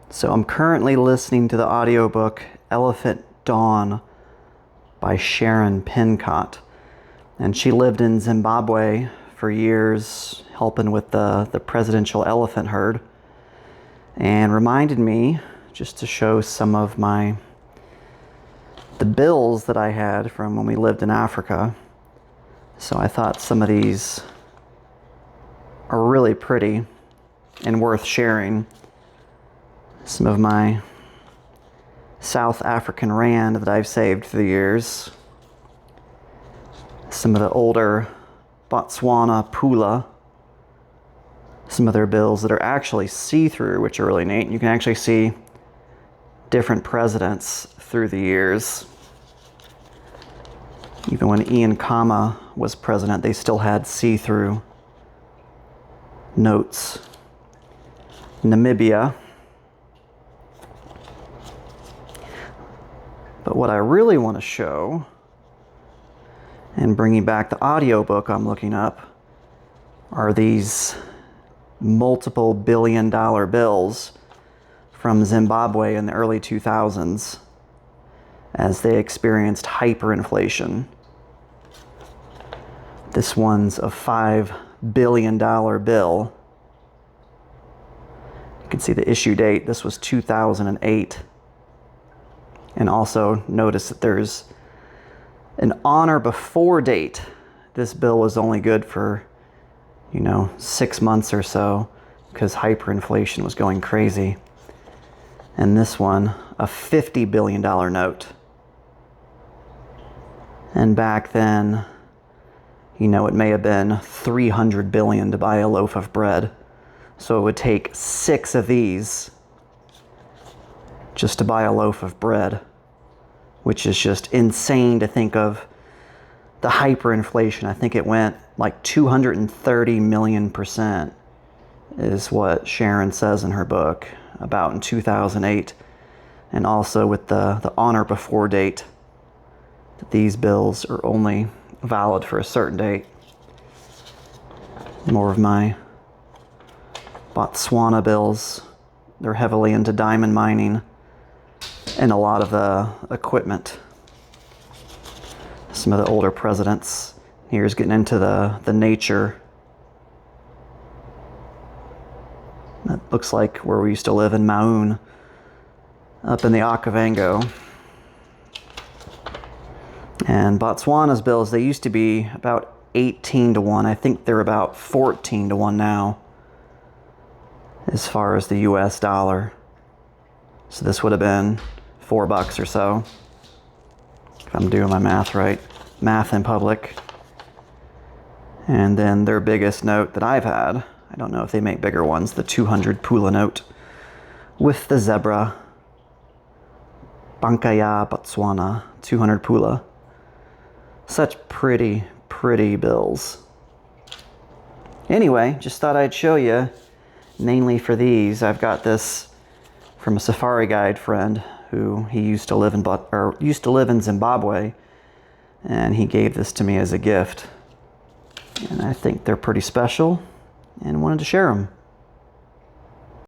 So I'm currently listening to the audiobook Elephant Dawn by Sharon Pincott. And she lived in Zimbabwe for years, helping with the presidential elephant herd. And reminded me just to show some of the bills that I had from when we lived in Africa. So I thought some of these are really pretty and worth sharing. Some of my South African rand that I've saved through the years. Some of the older Botswana pula. Some of their bills that are actually see-through, which are really neat. You can actually see different presidents through the years. Even when Ian Khama was president, they still had see-through notes. Namibia. But what I really want to show, and bringing back the audiobook I'm looking up, are these multiple billion-dollar bills from Zimbabwe in the early 2000s as they experienced hyperinflation. This one's a $5 billion bill. You can see the issue date. This was 2008. And also notice that there's an on or before date. This bill was only good for, 6 months or so because hyperinflation was going crazy. And this one, a $50 billion note. And back then, it may have been $300 billion to buy a loaf of bread. So it would take 6 of these just to buy a loaf of bread, which is just insane to think of. The hyperinflation, I think it went like 230 million% is what Sharon says in her book about in 2008. And also with the on or before date, that these bills are only valid for a certain date. More of my Botswana bills. They're heavily into diamond mining and a lot of the equipment. Some of the older presidents. Here's getting into the nature. That looks like where we used to live in Maun, up in the Okavango. And Botswana's bills, they used to be about 18 to 1. I think they're about 14 to 1 now, as far as the US dollar. So this would have been $4 or so, if I'm doing my math right. Math in public. And then their biggest note that I've had, I don't know if they make bigger ones, the 200 pula note with the zebra. Bankaya, Botswana, 200 pula. Such pretty, pretty bills. Anyway, just thought I'd show you, mainly for these. I've got this from a safari guide friend who he used to live in Zimbabwe, and he gave this to me as a gift. And I think they're pretty special and wanted to share them.